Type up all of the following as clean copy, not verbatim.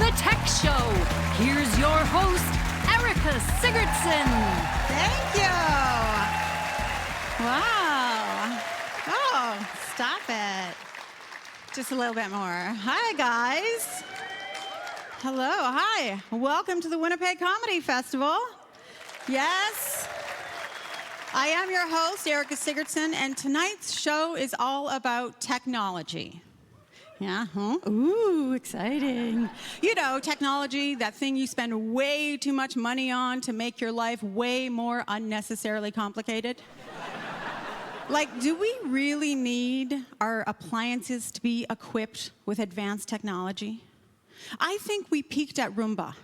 the Tech Show. Here's your host, Erica Sigurdsson. Thank you. Wow. Oh, stop it. Just a little bit more. Hi, guys. Hello. Hi. Welcome to the Winnipeg Comedy Festival. Yes. I am your host, Erica Sigurdsson, and tonight's show is all about technology. Yeah, huh? Ooh, exciting. You know, technology, that thing you spend way too much money on to make your life way more unnecessarily complicated. Like, do we really need our appliances to be equipped with advanced technology? I think we peaked at Roomba,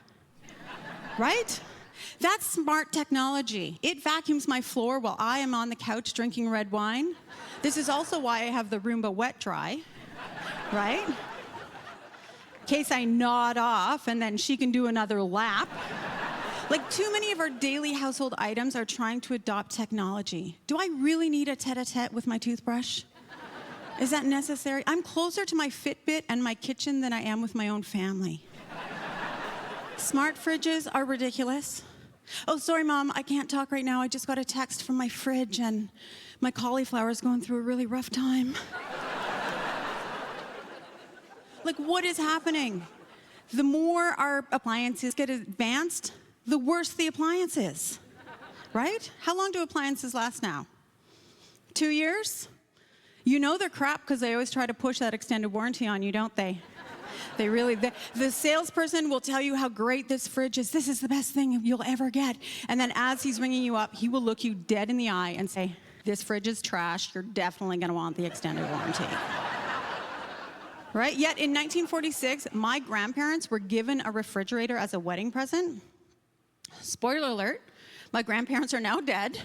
right? That's smart technology. It vacuums my floor while I am on the couch drinking red wine. This is also why I have the Roomba wet dry. Right? In case I nod off and then she can do another lap. Like, too many of our daily household items are trying to adopt technology. Do I really need a tete-a-tete with my toothbrush? Is that necessary? I'm closer to my Fitbit and my kitchen than I am with my own family. Smart fridges are ridiculous. Oh, sorry, Mom, I can't talk right now. I just got a text from my fridge and my cauliflower is going through a really rough time. Like, what is happening? The more our appliances get advanced, the worse the appliance is, right? How long do appliances last now? 2 years? You know they're crap because they always try to push that extended warranty on you, don't they? They really, the salesperson will tell you how great this fridge is. This is the best thing you'll ever get. And then as he's ringing you up, he will look you dead in the eye and say, this fridge is trash. You're definitely going to want the extended warranty. Right? Yet in 1946, my grandparents were given a refrigerator as a wedding present. Spoiler alert, my grandparents are now dead,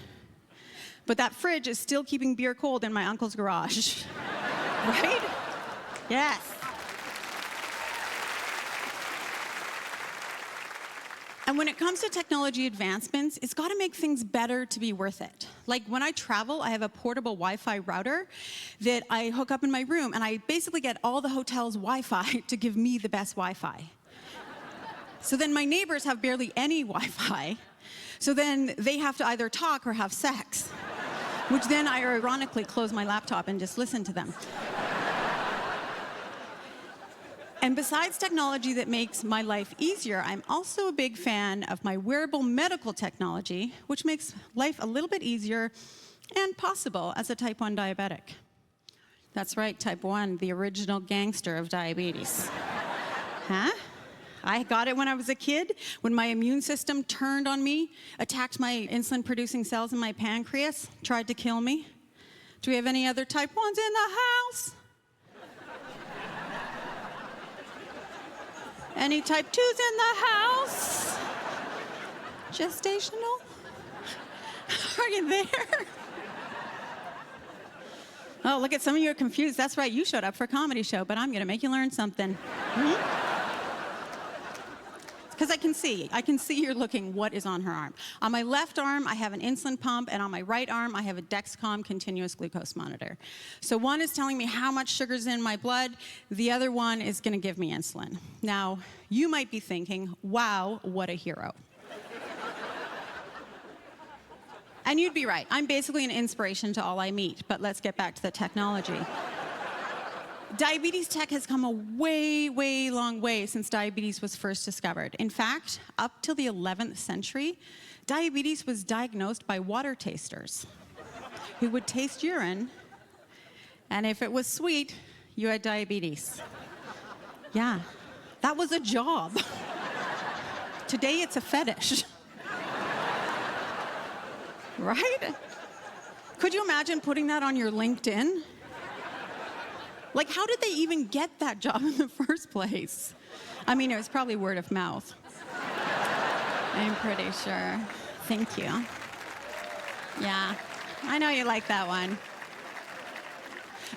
but that fridge is still keeping beer cold in my uncle's garage. Right? Yes. And when it comes to technology advancements, it's got to make things better to be worth it. Like, when I travel, I have a portable Wi-Fi router that I hook up in my room, and I basically get all the hotel's Wi-Fi to give me the best Wi-Fi. So then my neighbors have barely any Wi-Fi, so then they have to either talk or have sex, which then I ironically close my laptop and just listen to them. And besides technology that makes my life easier, I'm also a big fan of my wearable medical technology, which makes life a little bit easier and possible as a type 1 diabetic. That's right, type 1, the original gangster of diabetes. Huh? I got it when I was a kid, when my immune system turned on me, attacked my insulin-producing cells in my pancreas, tried to kill me. Do we have any other type 1s in the house? Any type 2s in the house? Gestational? Are you there? Oh, look at some of you are confused. That's right, you showed up for a comedy show, but I'm gonna make you learn something. Because I can see you're looking, what is on her arm? On my left arm, I have an insulin pump, and on my right arm, I have a Dexcom continuous glucose monitor. So one is telling me how much sugar's in my blood, the other one is gonna give me insulin. Now, you might be thinking, wow, what a hero. And you'd be right, I'm basically an inspiration to all I meet, but let's get back to the technology. Diabetes tech has come a way, way long way since diabetes was first discovered. In fact, up till the 11th century, diabetes was diagnosed by water tasters who would taste urine, and if it was sweet, you had diabetes. Yeah, that was a job. Today, it's a fetish. Right? Could you imagine putting that on your LinkedIn? Like, how did they even get that job in the first place? I mean, it was probably word of mouth. I'm pretty sure. Thank you. Yeah, I know you like that one.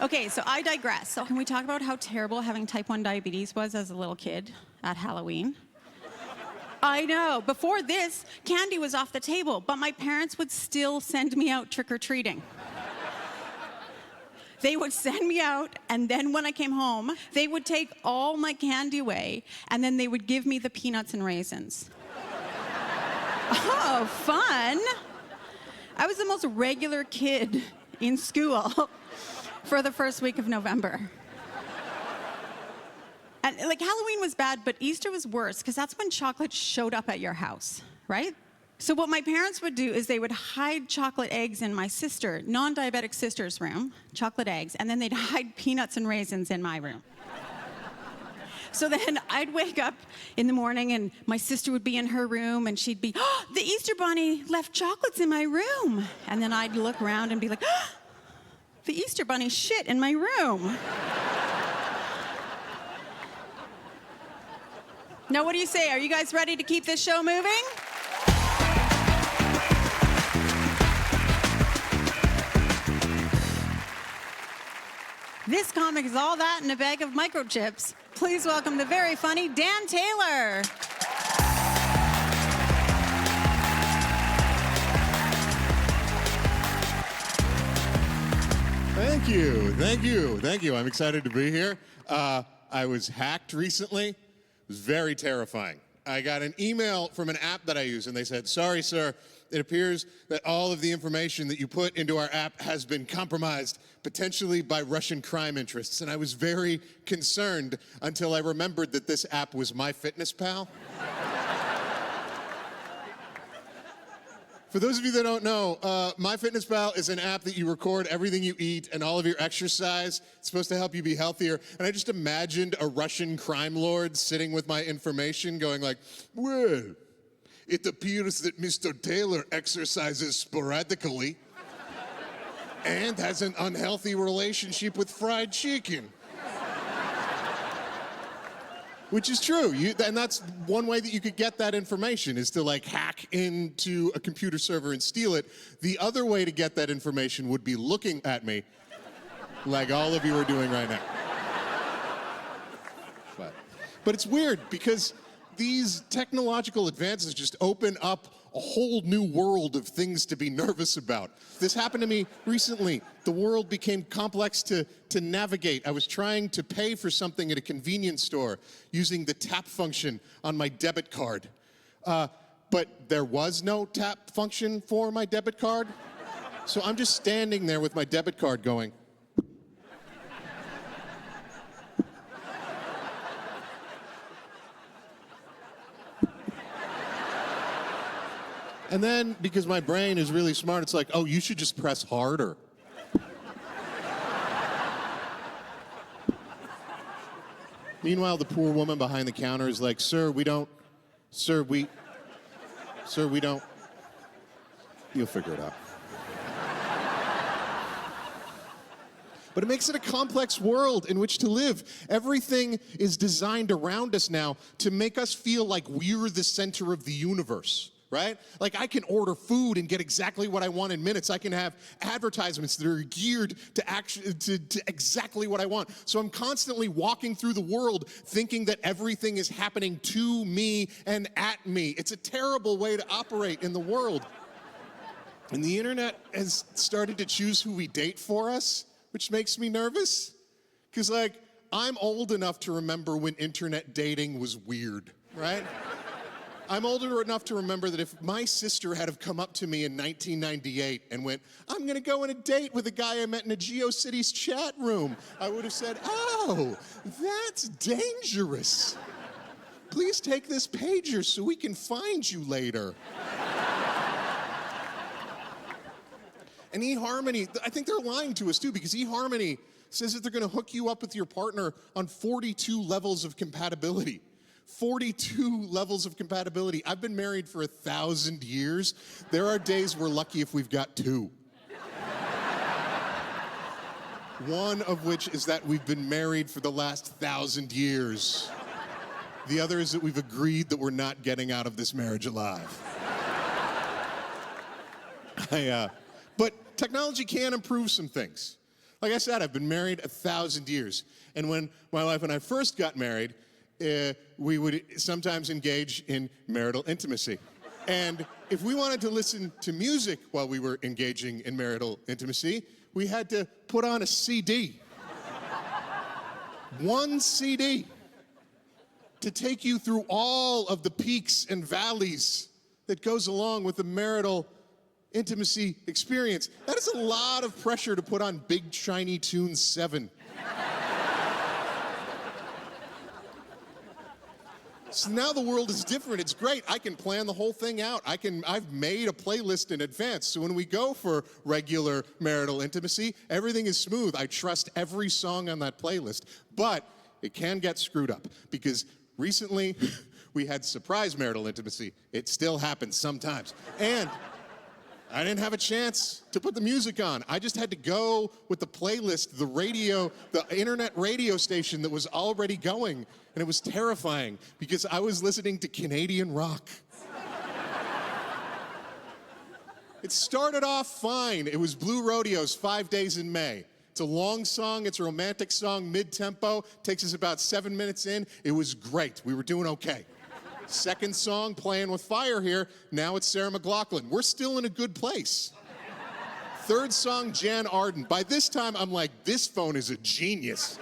Okay, so I digress. So can we talk about how terrible having type 1 diabetes was as a little kid at Halloween? I know. Before this, candy was off the table, but my parents would still send me out trick-or-treating. They would send me out, and then when I came home, they would take all my candy away, and then they would give me the peanuts and raisins. Oh, fun. I was the most regular kid in school for the first week of November. And like Halloween was bad, but Easter was worse, because that's when chocolate showed up at your house, right? So what my parents would do is they would hide chocolate eggs in my sister, non-diabetic sister's room, chocolate eggs, and then they'd hide peanuts and raisins in my room. So then I'd wake up in the morning and my sister would be in her room and she'd be, oh, the Easter Bunny left chocolates in my room. And then I'd look around and be like, oh, the Easter Bunny shit in my room. Now, what do you say? Are you guys ready to keep this show moving? This comic is all that and a bag of microchips. Please welcome the very funny Dan Taylor. Thank you, thank you, thank you. I'm excited to be here. I was hacked recently. It was very terrifying. I got an email from an app that I use, and they said, sorry, sir, it appears that all of the information that you put into our app has been compromised, potentially by Russian crime interests. And I was very concerned until I remembered that this app was MyFitnessPal. For those of you that don't know, MyFitnessPal is an app that you record everything you eat and all of your exercise. It's supposed to help you be healthier. And I just imagined a Russian crime lord sitting with my information going like, well, it appears that Mr. Taylor exercises sporadically and has an unhealthy relationship with fried chicken. Which is true, and that's one way that you could get that information, is to like hack into a computer server and steal it. The other way to get that information would be looking at me, like all of you are doing right now. But it's weird, because these technological advances just open up a whole new world of things to be nervous about. This happened to me recently. The world became complex to navigate. I was trying to pay for something at a convenience store using the tap function on my debit card. But there was no tap function for my debit card. So I'm just standing there with my debit card going, and then, because my brain is really smart, it's like, oh, you should just press harder. Meanwhile, the poor woman behind the counter is like, sir, we don't. You'll figure it out. But it makes it a complex world in which to live. Everything is designed around us now to make us feel like we're the center of the universe. Right? Like I can order food and get exactly what I want in minutes. I can have advertisements that are geared to exactly what I want. So I'm constantly walking through the world thinking that everything is happening to me and at me. It's a terrible way to operate in the world. And the internet has started to choose who we date for us, which makes me nervous. Because like, I'm old enough to remember when internet dating was weird, right? I'm older enough to remember that if my sister had have come up to me in 1998 and went, I'm gonna go on a date with a guy I met in a GeoCities chat room, I would have said, oh, that's dangerous. Please take this pager so we can find you later. And eHarmony, I think they're lying to us too, because eHarmony says that they're gonna hook you up with your partner on 42 levels of compatibility. 42 levels of compatibility. I've been married for 1,000 years. There are days we're lucky if we've got 2. One of which is that we've been married for the last 1,000 years. The other is that we've agreed that we're not getting out of this marriage alive. But technology can improve some things. Like I said, I've been married 1,000 years. And when my wife and I first got married, we would sometimes engage in marital intimacy. And if we wanted to listen to music while we were engaging in marital intimacy, we had to put on a CD. One CD to take you through all of the peaks and valleys that goes along with the marital intimacy experience. That is a lot of pressure to put on Big Shiny Tunes 7. So now the world is different. It's great. I can plan the whole thing out. I've made a playlist in advance. So when we go for regular marital intimacy, everything is smooth. I trust every song on that playlist. But it can get screwed up because recently we had surprise marital intimacy. It still happens sometimes. And I didn't have a chance to put the music on. I just had to go with the playlist, the radio, the internet radio station that was already going. And it was terrifying because I was listening to Canadian rock. It started off fine. It was Blue Rodeo's 5 Days in May. It's a long song. It's a romantic song, mid-tempo. Takes us about 7 minutes in. It was great. We were doing okay. Second song, Playing with Fire here. Now it's Sarah McLachlan. We're still in a good place. Third song, Jan Arden. By this time, I'm like, this phone is a genius.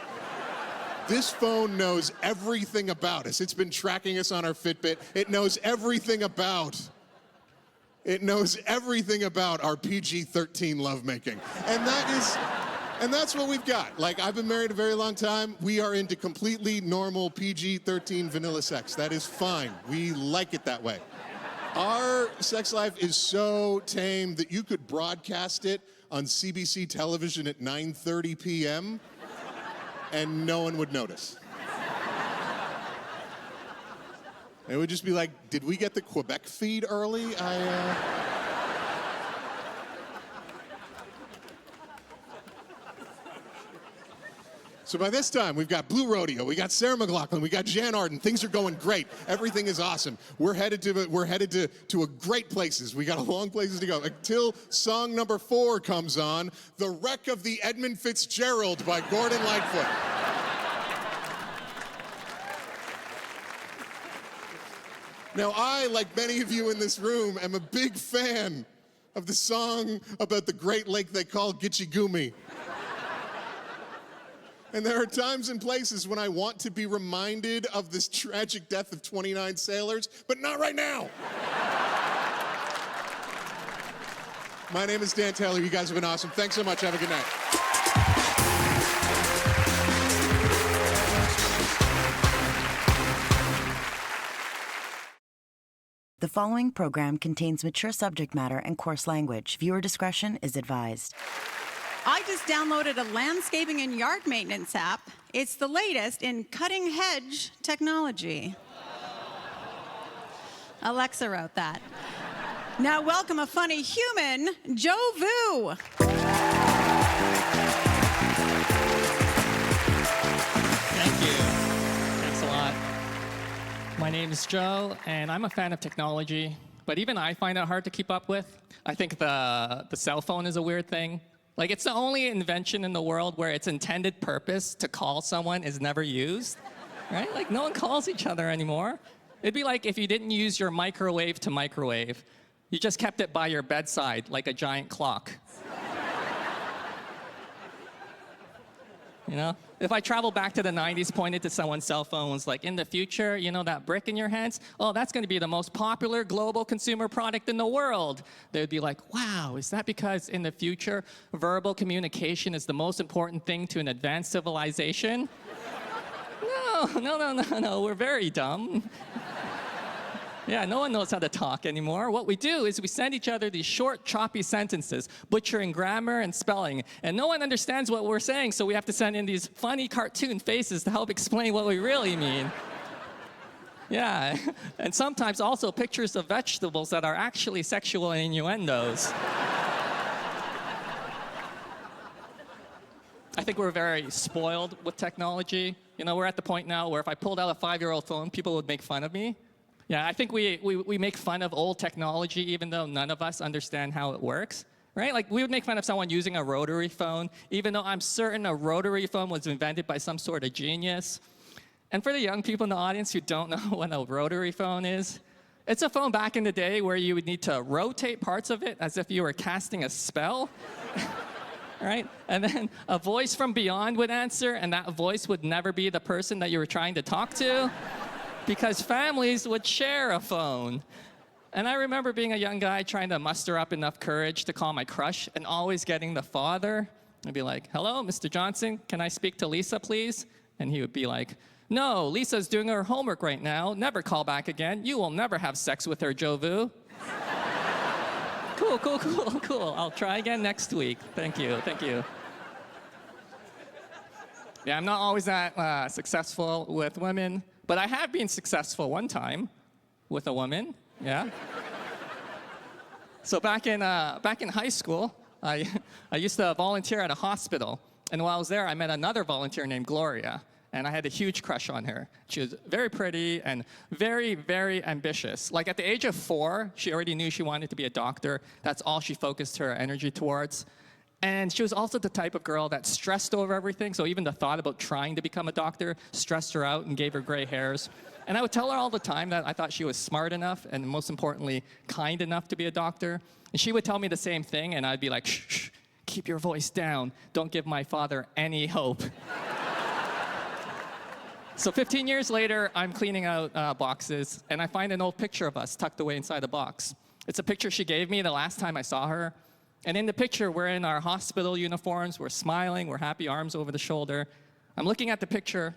This phone knows everything about us. It's been tracking us on our Fitbit. It knows everything about our PG-13 lovemaking. And that's what we've got. Like, I've been married a very long time. We are into completely normal PG-13 vanilla sex. That is fine. We like it that way. Our sex life is so tame that you could broadcast it on CBC television at 9:30 p.m. and no one would notice. It would just be like, did we get the Quebec feed early? So by this time, we've got Blue Rodeo, we got Sarah McLachlan, we got Jan Arden. Things are going great. Everything is awesome. We're headed to a great places. We got a long places to go until song number 4 comes on, "The Wreck of the Edmund Fitzgerald" by Gordon Lightfoot. Now, I, like many of you in this room, am a big fan of the song about the great lake they call Gitche Gumee. And there are times and places when I want to be reminded of this tragic death of 29 sailors, but not right now. My name is Dan Taylor. You guys have been awesome. Thanks so much. Have a good night. The following program contains mature subject matter and coarse language. Viewer discretion is advised. I just downloaded a landscaping and yard maintenance app. It's the latest in cutting-edge technology. Alexa wrote that. Now welcome a funny human, Joe Vu. Thank you. Thanks a lot. My name is Joe, and I'm a fan of technology, but even I find it hard to keep up with. I think the cell phone is a weird thing. Like, it's the only invention in the world where its intended purpose to call someone is never used, right? Like, no one calls each other anymore. It'd be like if you didn't use your microwave to microwave. You just kept it by your bedside like a giant clock. You know? If I travel back to the 90s, pointed to someone's cell phone, was like, in the future, you know that brick in your hands? Oh, that's going to be the most popular global consumer product in the world. They'd be like, wow, is that because in the future, verbal communication is the most important thing to an advanced civilization? No, we're very dumb. Yeah, no one knows how to talk anymore. What we do is we send each other these short, choppy sentences, butchering grammar and spelling, and no one understands what we're saying, so we have to send in these funny cartoon faces to help explain what we really mean. Yeah, and sometimes also pictures of vegetables that are actually sexual innuendos. I think we're very spoiled with technology. You know, we're at the point now where if I pulled out a 5-year-old phone, people would make fun of me. Yeah, I think we make fun of old technology even though none of us understand how it works, right? Like, we would make fun of someone using a rotary phone, even though I'm certain a rotary phone was invented by some sort of genius. And for the young people in the audience who don't know what a rotary phone is, It's a phone back in the day where you would need to rotate parts of it as if you were casting a spell. Right? And then a voice from beyond would answer, and that voice would never be the person that you were trying to talk to because families would share a phone. And I remember being a young guy trying to muster up enough courage to call my crush and always getting the father. I'd be like, hello, Mr. Johnson, can I speak to Lisa, please? And he would be like, no, Lisa's doing her homework right now. Never call back again. You will never have sex with her, Jovu. Cool. I'll try again next week. Thank you. Yeah, I'm not always that successful with women, but I have been successful one time with a woman. Yeah. So back in high school, I used to volunteer at a hospital, and while I was there, I met another volunteer named Gloria. And I had a huge crush on her. She was very pretty and very, very ambitious. Like at the age of 4, she already knew she wanted to be a doctor. That's all she focused her energy towards. And she was also the type of girl that stressed over everything. So even the thought about trying to become a doctor stressed her out and gave her gray hairs. And I would tell her all the time that I thought she was smart enough and most importantly, kind enough to be a doctor. And she would tell me the same thing and I'd be like, shh, keep your voice down. Don't give my father any hope. So 15 years later, I'm cleaning out boxes, and I find an old picture of us tucked away inside a box. It's a picture she gave me the last time I saw her. And in the picture, we're in our hospital uniforms, we're smiling, we're happy, arms over the shoulder. I'm looking at the picture,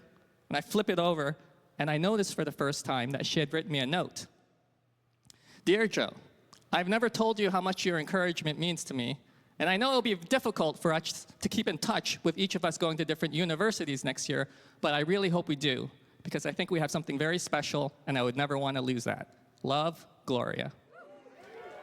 and I flip it over, and I notice for the first time that she had written me a note. Dear Joe, I've never told you how much your encouragement means to me, and I know it'll be difficult for us to keep in touch with each of us going to different universities next year, but I really hope we do, because I think we have something very special, and I would never want to lose that. Love, Gloria.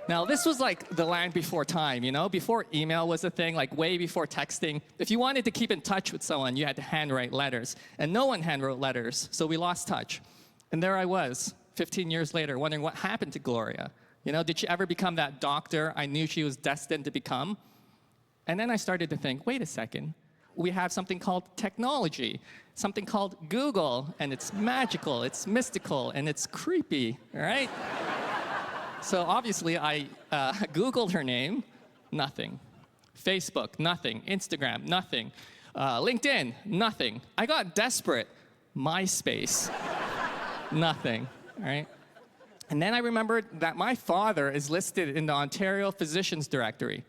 Now, this was like the land before time, you know? Before email was a thing, like way before texting. If you wanted to keep in touch with someone, you had to handwrite letters, and no one handwrote letters, so we lost touch. And there I was, 15 years later, wondering what happened to Gloria. You know, did she ever become that doctor I knew she was destined to become? And then I started to think, wait a second. We have something called technology, something called Google, and it's magical, it's mystical, and it's creepy, right? So obviously, I Googled her name, nothing. Facebook, nothing. Instagram, nothing. LinkedIn, nothing. I got desperate. MySpace, nothing, right? And then I remembered that my father is listed in the Ontario Physicians Directory.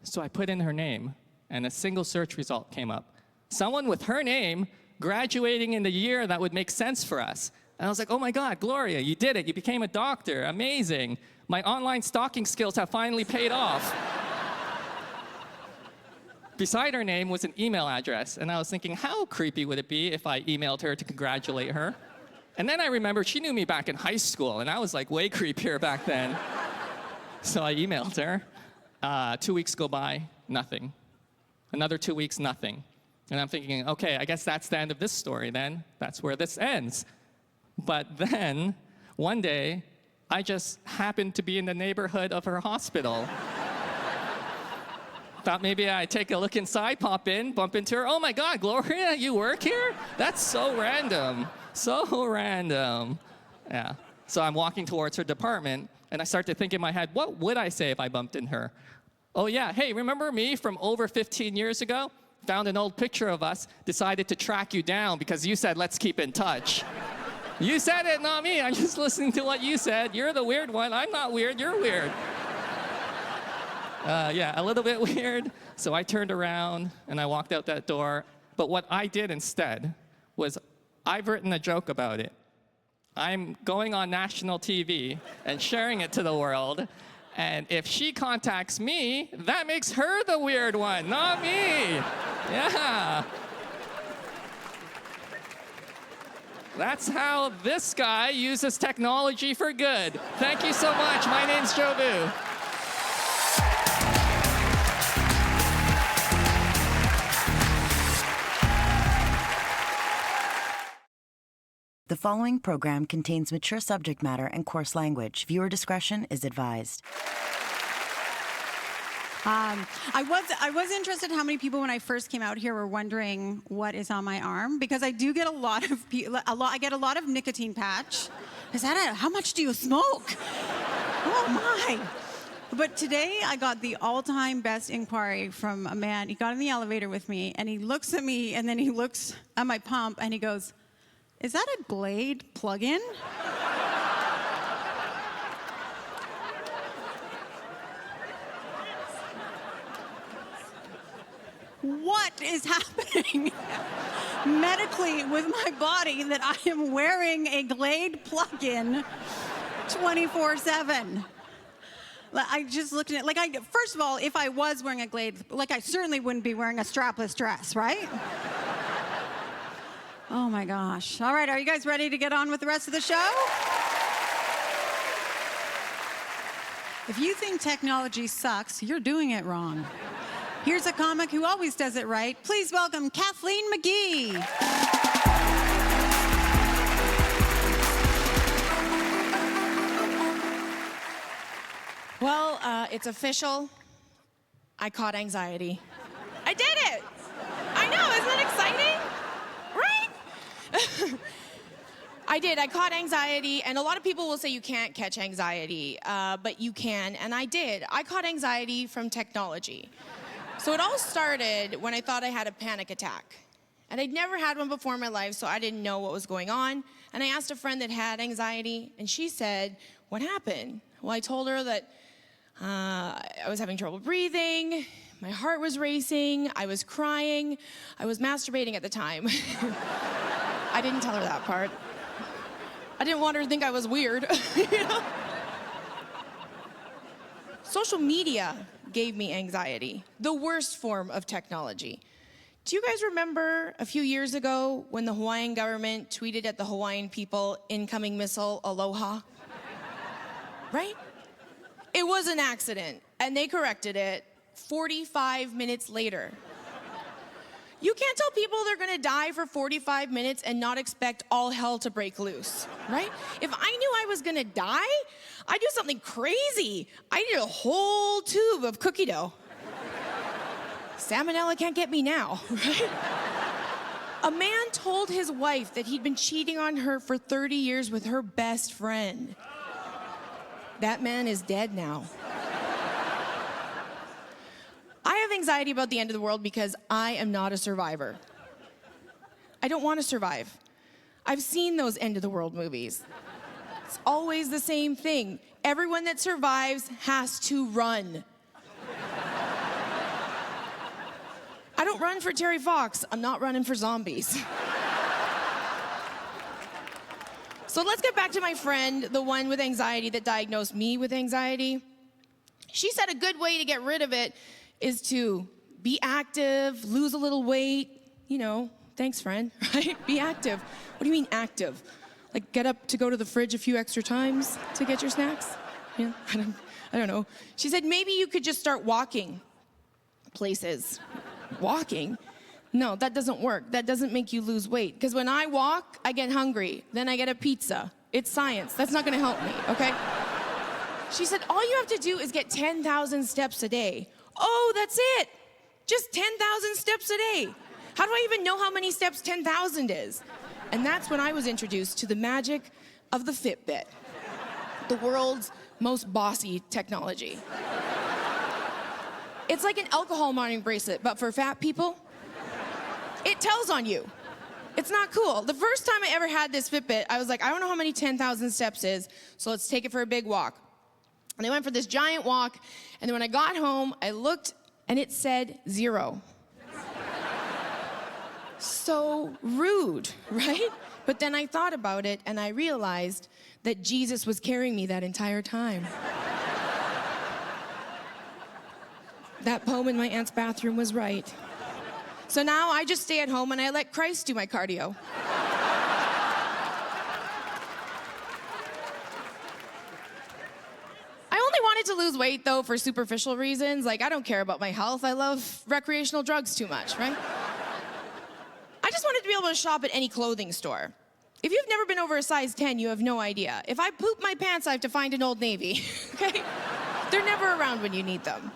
So I put in her name, and a single search result came up. Someone with her name graduating in the year that would make sense for us. And I was like, oh my God, Gloria, you did it. You became a doctor. Amazing. My online stalking skills have finally paid off. Beside her name was an email address, and I was thinking, how creepy would it be if I emailed her to congratulate her? And then I remembered she knew me back in high school, and I was like way creepier back then. So I emailed her. 2 weeks go by, nothing. Another 2 weeks, nothing. And I'm thinking, okay, I guess that's the end of this story then. That's where this ends. But then, one day, I just happened to be in the neighborhood of her hospital. Thought maybe I'd take a look inside, pop in, bump into her. Oh my God, Gloria, you work here? That's so random. So random. Yeah. So I'm walking towards her department, and I start to think in my head, what would I say if I bumped in her? Oh yeah, hey, remember me from over 15 years ago? Found an old picture of us, decided to track you down because you said, let's keep in touch. You said it, not me. I'm just listening to what you said. You're the weird one. I'm not weird. You're weird. Yeah, a little bit weird. So I turned around, and I walked out that door. But what I did instead was I've written a joke about it. I'm going on national TV and sharing it to the world. And if she contacts me, that makes her the weird one, not me. Yeah. That's how this guy uses technology for good. Thank you so much. My name's Joe Vu. The following program contains mature subject matter and coarse language. Viewer discretion is advised. I was interested how many people when I first came out here were wondering what is on my arm, because I do get a lot of I get a lot of nicotine patch. How much do you smoke? Oh my. But today I got the all-time best inquiry from a man. He got in the elevator with me and he looks at me and then he looks at my pump and he goes, "Is that a Glade plug-in?" What is happening medically with my body that I am wearing a Glade plug-in 24/7? I just looked at it, first of all, if I was wearing a Glade, I certainly wouldn't be wearing a strapless dress, right? Oh my gosh. All right, are you guys ready to get on with the rest of the show? If you think technology sucks, you're doing it wrong. Here's a comic who always does it right. Please welcome Kathleen McGee. Well, it's official. I caught anxiety. I did it! I know, isn't that exciting? Right? I did. I caught anxiety, and a lot of people will say you can't catch anxiety, but you can, and I did. I caught anxiety from technology. So it all started when I thought I had a panic attack. And I'd never had one before in my life, so I didn't know what was going on. And I asked a friend that had anxiety, and she said, "What happened?" Well, I told her that I was having trouble breathing, my heart was racing, I was crying, I was masturbating at the time. I didn't tell her that part. I didn't want her to think I was weird. You know? Social media gave me anxiety, the worst form of technology. Do you guys remember a few years ago when the Hawaiian government tweeted at the Hawaiian people, "Incoming missile, aloha"? Right? It was an accident, and they corrected it 45 minutes later. You can't tell people they're gonna die for 45 minutes and not expect all hell to break loose, right? If I knew I was gonna die, I'd do something crazy. I'd eat a whole tube of cookie dough. Salmonella can't get me now, right? A man told his wife that he'd been cheating on her for 30 years with her best friend. That man is dead now. I have anxiety about the end of the world because I am not a survivor. I don't want to survive. I've seen those end of the world movies. It's always the same thing. Everyone that survives has to run. I don't run for Terry Fox. I'm not running for zombies. So let's get back to my friend, the one with anxiety that diagnosed me with anxiety. She said a good way to get rid of it is to be active, lose a little weight. You know, thanks, friend, right? Be active. What do you mean active? Like get up to go to the fridge a few extra times to get your snacks? Yeah, I don't know. She said maybe you could just start walking places. Walking? No, that doesn't work. That doesn't make you lose weight. Because when I walk, I get hungry. Then I get a pizza. It's science. That's not going to help me, okay? She said, all you have to do is get 10,000 steps a day. Oh, that's it. Just 10,000 steps a day. How do I even know how many steps 10,000 is? And that's when I was introduced to the magic of the Fitbit, the world's most bossy technology. It's like an alcohol monitoring bracelet, but for fat people. It tells on you. It's not cool. The first time I ever had this Fitbit, I was like, I don't know how many 10,000 steps is, so let's take it for a big walk. And I went for this giant walk, and then when I got home, I looked, and it said 0. So rude, right? But then I thought about it, and I realized that Jesus was carrying me that entire time. That poem in my aunt's bathroom was right. So now I just stay at home and I let Christ do my cardio. I only wanted to lose weight, though, for superficial reasons. Like, I don't care about my health. I love recreational drugs too much, right? I just wanted to be able to shop at any clothing store. If you've never been over a size 10, you have no idea. If I poop my pants, I have to find an Old Navy, okay? They're never around when you need them.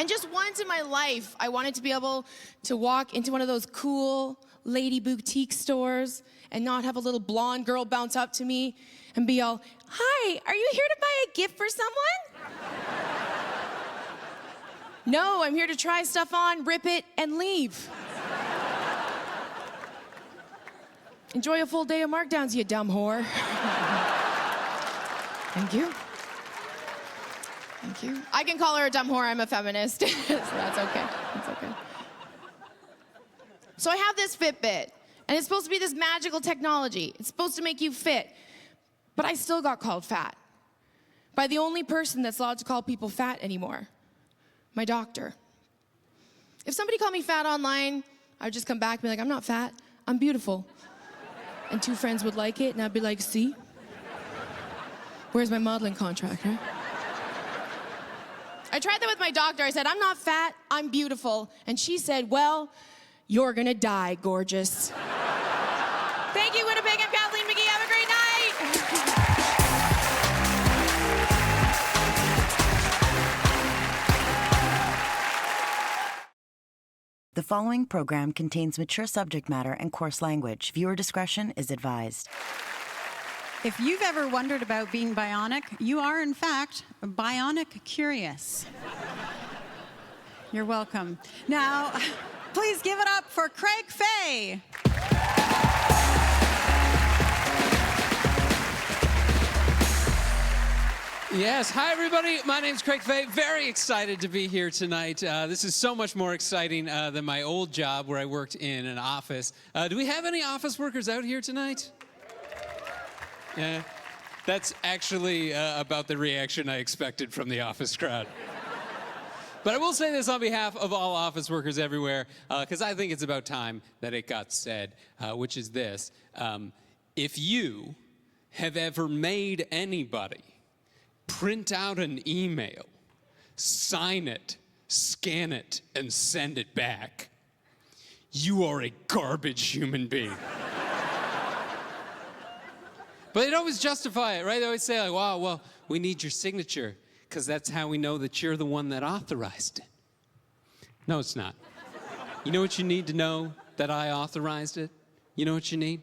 And just once in my life, I wanted to be able to walk into one of those cool lady boutique stores and not have a little blonde girl bounce up to me and be all, "Hi, are you here to buy a gift for someone?" No, I'm here to try stuff on, rip it, and leave. Enjoy a full day of markdowns, you dumb whore. Thank you. Thank you. I can call her a dumb whore. I'm a feminist. So that's okay. That's okay. So I have this Fitbit, and it's supposed to be this magical technology. It's supposed to make you fit. But I still got called fat by the only person that's allowed to call people fat anymore, my doctor. If somebody called me fat online, I'd just come back and be like, "I'm not fat, I'm beautiful." And two friends would like it, and I'd be like, "See? Where's my modeling contract, huh?" I tried that with my doctor. I said, "I'm not fat, I'm beautiful." And she said, "Well, you're gonna die, gorgeous." Thank you, Winnipeg. I'm Kathleen McGee. Have a great night. The following program contains mature subject matter and coarse language. Viewer discretion is advised. If you've ever wondered about being bionic, you are, in fact, bionic curious. You're welcome. Now, please give it up for Craig Fay. Yes, hi everybody. My name's Craig Fay. Very excited to be here tonight. This is so much more exciting than my old job where I worked in an office. Do we have any office workers out here tonight? Yeah, that's actually about the reaction I expected from the office crowd. But I will say this on behalf of all office workers everywhere, because I think it's about time that it got said, which is this. If you have ever made anybody print out an email, sign it, scan it, and send it back, you are a garbage human being. But they'd always justify it, right? They always say, like, "Wow, well, we need your signature, because that's how we know that you're the one that authorized it." No, it's not. You know what you need to know that I authorized it? You know what you need?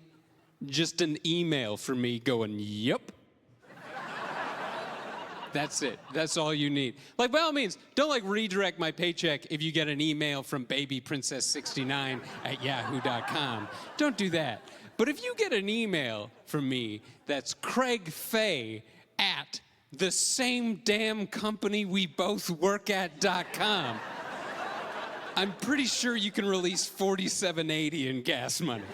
Just an email from me going, "Yep." That's it. That's all you need. Like, by all means, don't, like, redirect my paycheck if you get an email from babyprincess69@yahoo.com. Don't do that. But if you get an email from me that's Craig Fay at the same damn company we both work at.com, I'm pretty sure you can release $47.80 in gas money.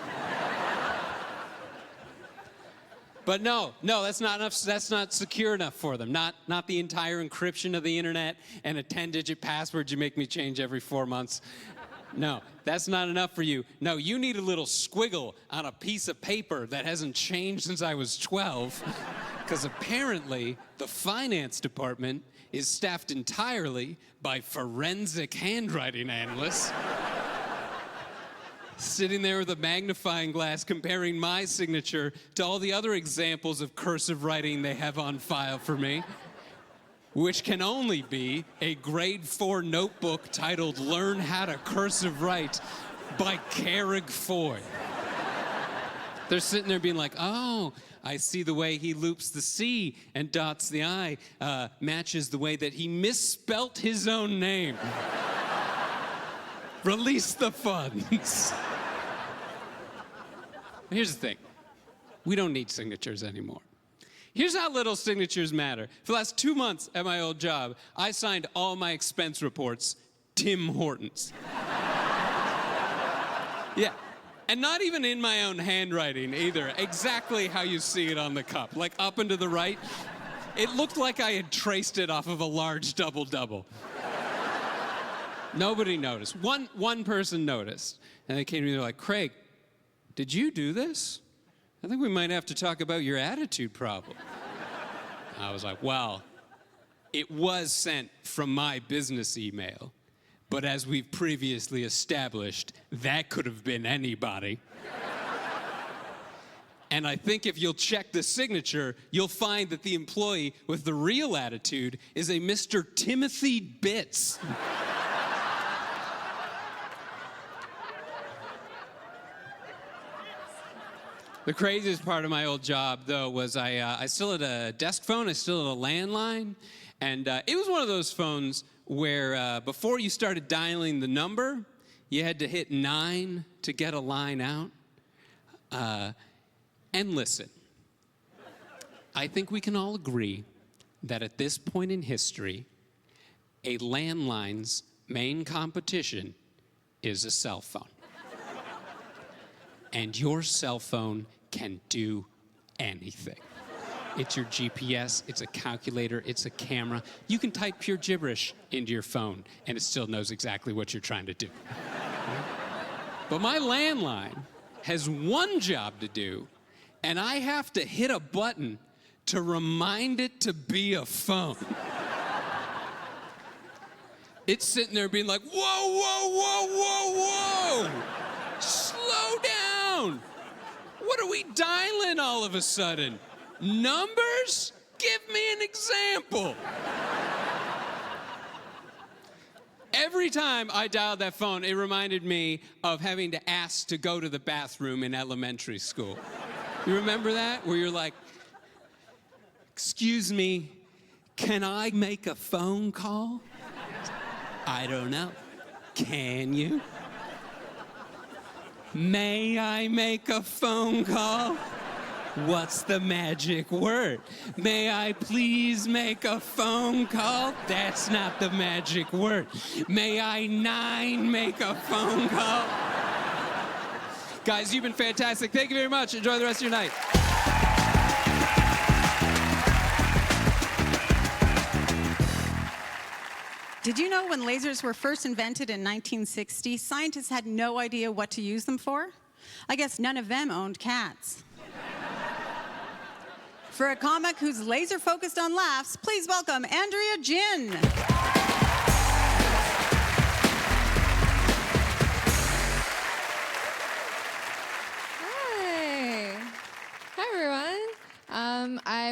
But no, that's not enough. That's not secure enough for them. Not the entire encryption of the internet and a 10-digit password you make me change every 4 months. No, that's not enough for you. No, you need a little squiggle on a piece of paper that hasn't changed since I was 12, because apparently the finance department is staffed entirely by forensic handwriting analysts. Sitting there with a magnifying glass comparing my signature to all the other examples of cursive writing they have on file for me, which can only be a grade 4 notebook titled "Learn How to Cursive Write" by Carrick Foy. They're sitting there being like, "Oh, I see the way he loops the C and dots the I matches the way that he misspelt his own name." Release the funds. Here's the thing. We don't need signatures anymore. Here's how little signatures matter. For the last 2 months at my old job, I signed all my expense reports Tim Hortons. Yeah. And not even in my own handwriting either. Exactly how you see it on the cup. Like up and to the right. It looked like I had traced it off of a large double-double. Nobody noticed. One person noticed. And they came to me, they're like, "Craig, did you do this? I think we might have to talk about your attitude problem." I was like, "Well, it was sent from my business email, but as we've previously established, that could have been anybody. And I think if you'll check the signature, you'll find that the employee with the real attitude is a Mr. Timothy Bitts." The craziest part of my old job, though, was I still had a desk phone, I still had a landline, and it was one of those phones where before you started dialing the number, you had to hit 9 to get a line out. And listen, I think we can all agree that at this point in history, a landline's main competition is a cell phone. And your cell phone can do anything. It's your GPS, it's a calculator, it's a camera. You can type pure gibberish into your phone, and it still knows exactly what you're trying to do. But my landline has one job to do, and I have to hit a button to remind it to be a phone. It's sitting there being like, whoa, whoa, whoa, whoa, whoa! Slow down! What are we dialing all of a sudden? Numbers? Give me an example. Every time I dialed that phone, it reminded me of having to ask to go to the bathroom in elementary school. You remember that? Where you're like, excuse me, can I make a phone call? I don't know. Can you? May I make a phone call? What's the magic word? May I please make a phone call? That's not the magic word. May I make a phone call? Guys, you've been fantastic. Thank you very much. Enjoy the rest of your night. Did you know when lasers were first invented in 1960, scientists had no idea what to use them for? I guess none of them owned cats. For a comic who's laser focused on laughs, please welcome Andrea Jin. Hi. Hi, everyone.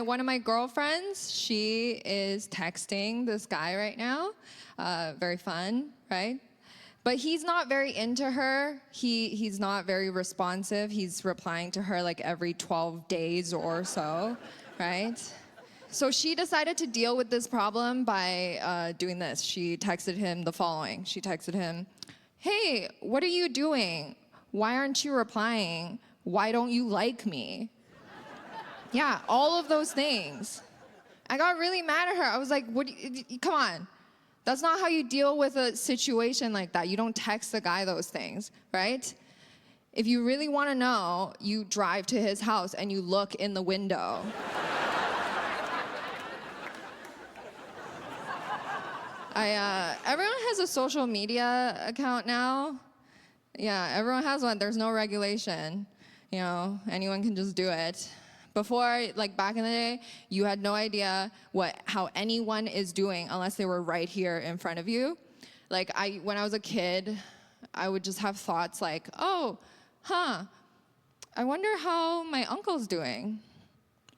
One of my girlfriends, she is texting this guy right now. Very fun, right? But he's not very into her. He's not very responsive. He's replying to her like every 12 days or so, right? So she decided to deal with this problem by doing this. She texted him the following. She texted him, "Hey, what are you doing? Why aren't you replying? Why don't you like me?" Yeah, all of those things. I got really mad at her. I was like, come on. That's not how you deal with a situation like that. You don't text the guy those things, right? If you really want to know, you drive to his house and you look in the window. Everyone has a social media account now. Yeah, everyone has one. There's no regulation. You know, anyone can just do it. Before, like back in the day, you had no idea how anyone is doing unless they were right here in front of you. Like when I was a kid, I would just have thoughts like, oh, I wonder how my uncle's doing.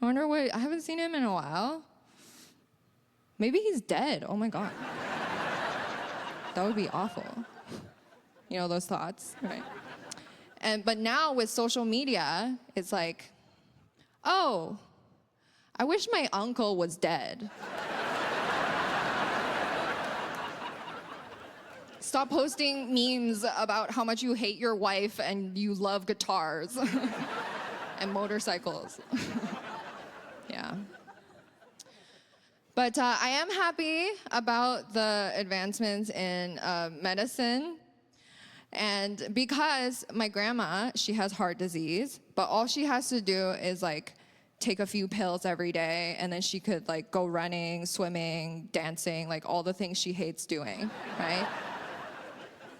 I haven't seen him in a while. Maybe he's dead. Oh my God. That would be awful. You know, those thoughts, right? But now with social media, it's like, oh, I wish my uncle was dead. Stop posting memes about how much you hate your wife and you love guitars and motorcycles. Yeah. But I am happy about the advancements in medicine. And because my grandma, she has heart disease, but all she has to do is like take a few pills every day, and then she could like go running, swimming, dancing, like all the things she hates doing, right?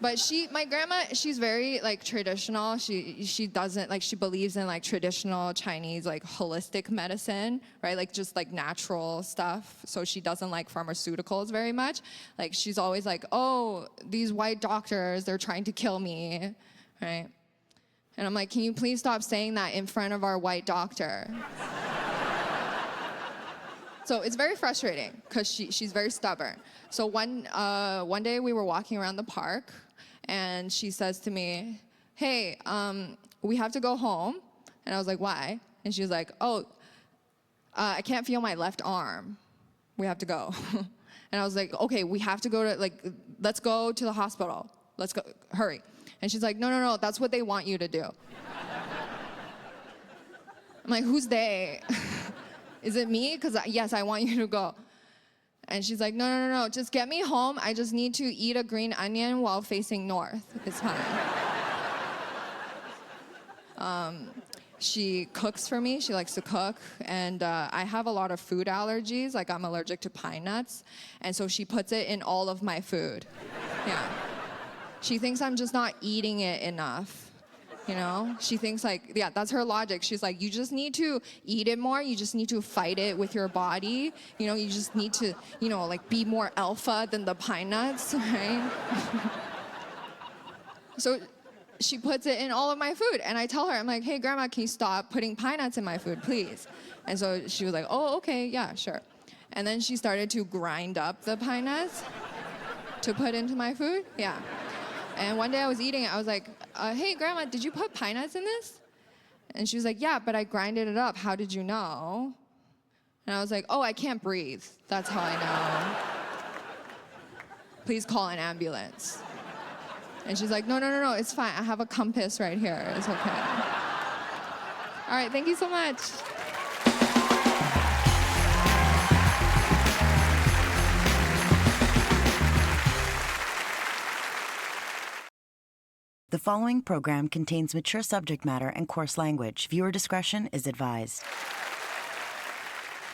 But my grandma, she's very like traditional. She doesn't like, she believes in like traditional Chinese like holistic medicine, right? Like just like natural stuff. So she doesn't like pharmaceuticals very much. Like she's always like, oh, these white doctors, they're trying to kill me, right? And I'm like, can you please stop saying that in front of our white doctor? So it's very frustrating because she's very stubborn. So one day we were walking around the park, and she says to me, hey, we have to go home. And I was like, why? And she was like, oh, I can't feel my left arm. We have to go. And I was like, okay, we have to go to, like, let's go to the hospital. Let's go, hurry. And she's like, no, that's what they want you to do. I'm like, who's they? Is it me? Because yes, I want you to go. And she's like, no, just get me home. I just need to eat a green onion while facing north. It's fine. She cooks for me. She likes to cook. And I have a lot of food allergies. Like, I'm allergic to pine nuts. And so she puts it in all of my food. Yeah. She thinks I'm just not eating it enough. You know? She thinks, like, yeah, that's her logic. She's like, you just need to eat it more. You just need to fight it with your body. You know, you just need to, you know, like, be more alpha than the pine nuts, right? So she puts it in all of my food. And I tell her, I'm like, hey, Grandma, can you stop putting pine nuts in my food, please? And so she was like, oh, okay, yeah, sure. And then she started to grind up the pine nuts to put into my food. Yeah. And one day I was eating it. I was like, hey, Grandma, did you put pine nuts in this? And she was like, yeah, but I grinded it up. How did you know? And I was like, oh, I can't breathe. That's how I know. Please call an ambulance. And she's like, no, it's fine. I have a compass right here. It's okay. All right, thank you so much. The following program contains mature subject matter and coarse language. Viewer discretion is advised.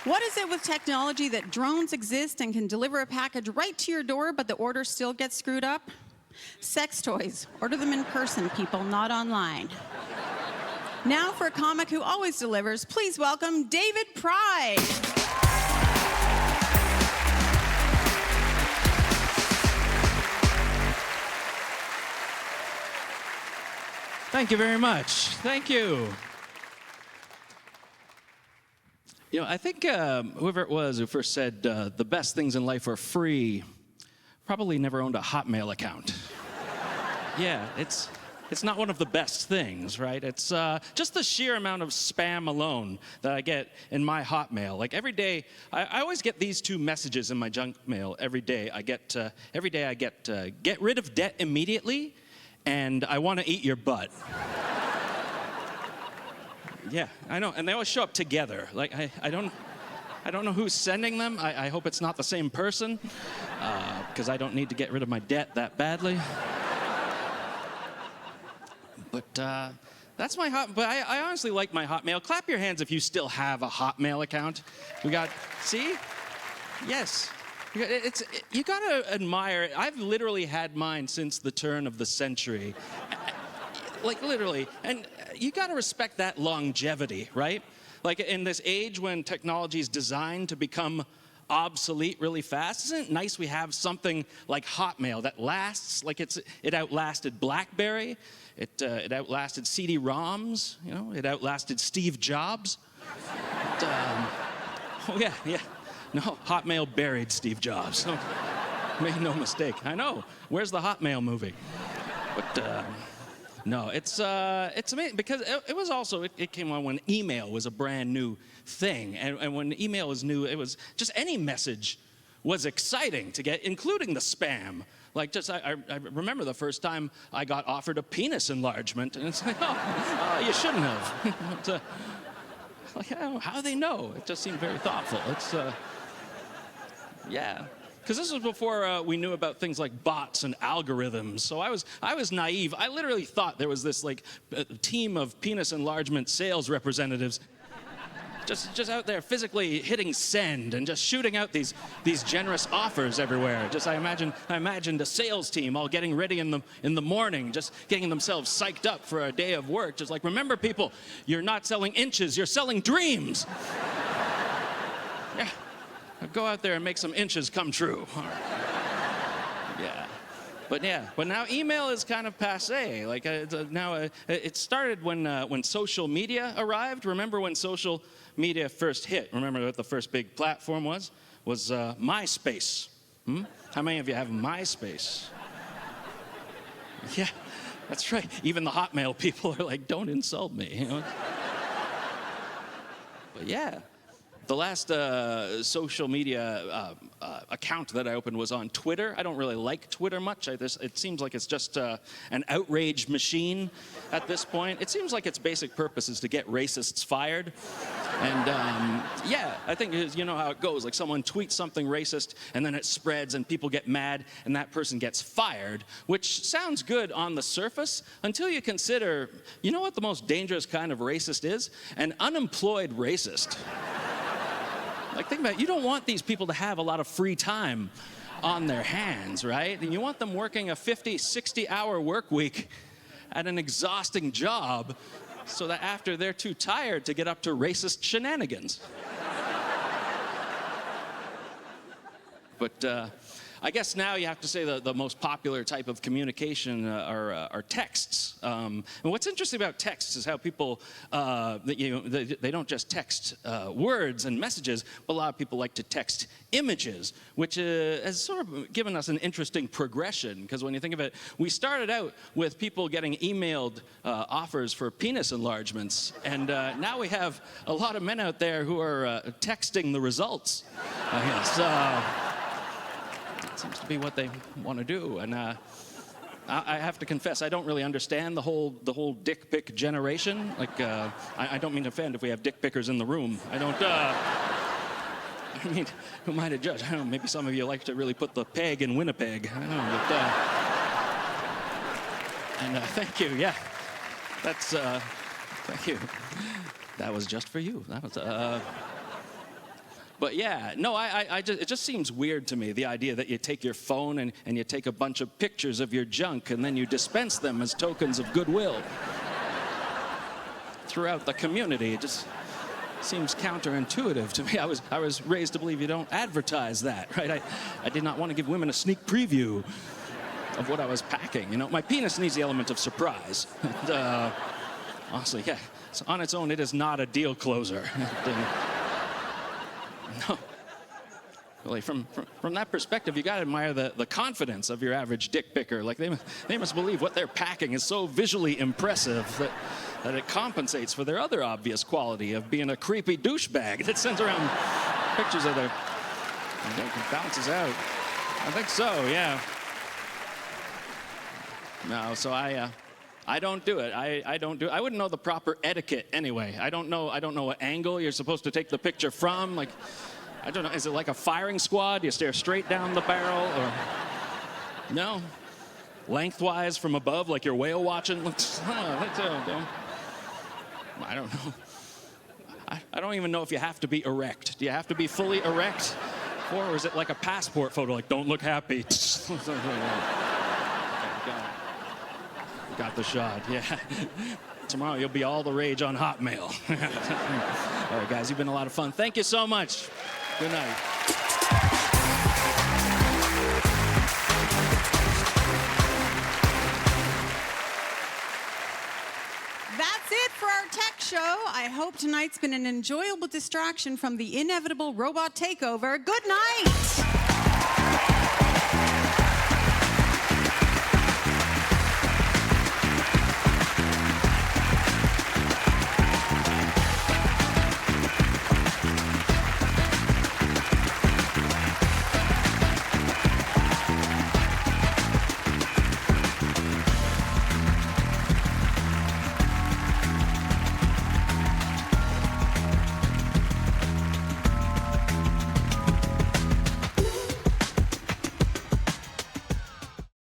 What is it with technology that drones exist and can deliver a package right to your door, but the order still gets screwed up? Sex toys. Order them in person, people, not online. Now for a comic who always delivers, please welcome David Pride. Thank you very much. Thank you. You know, I think whoever it was who first said the best things in life are free probably never owned a Hotmail account. Yeah, it's not one of the best things, right? It's just the sheer amount of spam alone that I get in my Hotmail. Like every day, I always get these two messages in my junk mail every day. I get get rid of debt immediately, and I want to eat your butt. Yeah, I know, and they always show up together. Like I don't know who's sending them. I hope it's not the same person, because I don't need to get rid of my debt that badly. But that's my But I honestly like my Hotmail. Clap your hands if you still have a Hotmail account. We got, see? Yes. You gotta admire it. I've literally had mine since the turn of the century. Like literally. And you gotta respect that longevity, right? Like in this age when technology is designed to become obsolete really fast, isn't it nice we have something like Hotmail that lasts? Like it outlasted BlackBerry, it outlasted CD-ROMs, you know, it outlasted Steve Jobs. Oh yeah. No, Hotmail buried Steve Jobs. No, make no mistake. I know. Where's the Hotmail movie? But no, it's amazing because it was also, it came on when email was a brand new thing. And when email was new, it was just any message was exciting to get, including the spam. Like just, I remember the first time I got offered a penis enlargement, and it's like, oh, you shouldn't have. Like, how do they know? It just seemed very thoughtful. It's, yeah. Because this was before we knew about things like bots and algorithms. So I was naive. I literally thought there was this like team of penis enlargement sales representatives just out there physically hitting send and just shooting out these generous offers everywhere. Just I imagined a sales team all getting ready in the morning, just getting themselves psyched up for a day of work. Just like, remember people, you're not selling inches, you're selling dreams. Yeah. Go out there and make some inches come true. Yeah. But now email is kind of passé. Like now it started when social media arrived. Remember when social media first hit? Remember what the first big platform was? Was MySpace. How many of you have MySpace? Yeah, that's right. Even the Hotmail people are like, don't insult me. You know? Yeah. The last social media account that I opened was on Twitter. I don't really like Twitter much. It seems like it's just an outrage machine at this point. It seems like its basic purpose is to get racists fired. And yeah, I think you know how it goes. Like someone tweets something racist, and then it spreads, and people get mad, and that person gets fired, which sounds good on the surface until you consider, you know what the most dangerous kind of racist is? An unemployed racist. Like, think about it. You don't want these people to have a lot of free time on their hands, right? And you want them working a 50, 60-hour work week at an exhausting job so that after they're too tired to get up to racist shenanigans. But I guess now you have to say the most popular type of communication are texts. And what's interesting about texts is how people, they don't just text words and messages, but a lot of people like to text images, which has sort of given us an interesting progression. Because when you think of it, we started out with people getting emailed offers for penis enlargements, and now we have a lot of men out there who are texting the results. I guess. Seems to be what they want to do, and I have to confess, I don't really understand the whole dick pic generation. Like, I don't mean to offend if we have dick pickers in the room. I don't. I mean, who might have judged? I don't know. Maybe some of you like to really put the peg in Winnipeg. I don't know. But, and thank you. Yeah, that's thank you. That was just for you. That was. But yeah, no, it just seems weird to me, the idea that you take your phone and you take a bunch of pictures of your junk and then you dispense them as tokens of goodwill throughout the community. It just seems counterintuitive to me. I was raised to believe you don't advertise that, right? I did not want to give women a sneak preview of what I was packing. You know, my penis needs the element of surprise. And, honestly, yeah, so on its own, it is not a deal closer. No. Really, from that perspective, you gotta admire the confidence of your average dick picker. Like, they must believe what they're packing is so visually impressive that it compensates for their other obvious quality of being a creepy douchebag that sends around pictures of their... It bounces out. I think so, yeah. No, so I don't do it. I don't do it. I wouldn't know the proper etiquette anyway. I don't know what angle you're supposed to take the picture from. Like, I don't know. Is it like a firing squad? You stare straight down the barrel, or no? Lengthwise from above, like you're whale watching. I don't know. I don't even know if you have to be erect. Do you have to be fully erect, or is it like a passport photo? Like, don't look happy. Got the shot, yeah. Tomorrow you'll be all the rage on Hotmail. All right, guys, you've been a lot of fun. Thank you so much. Good night. That's it for our tech show. I hope tonight's been an enjoyable distraction from the inevitable robot takeover. Good night.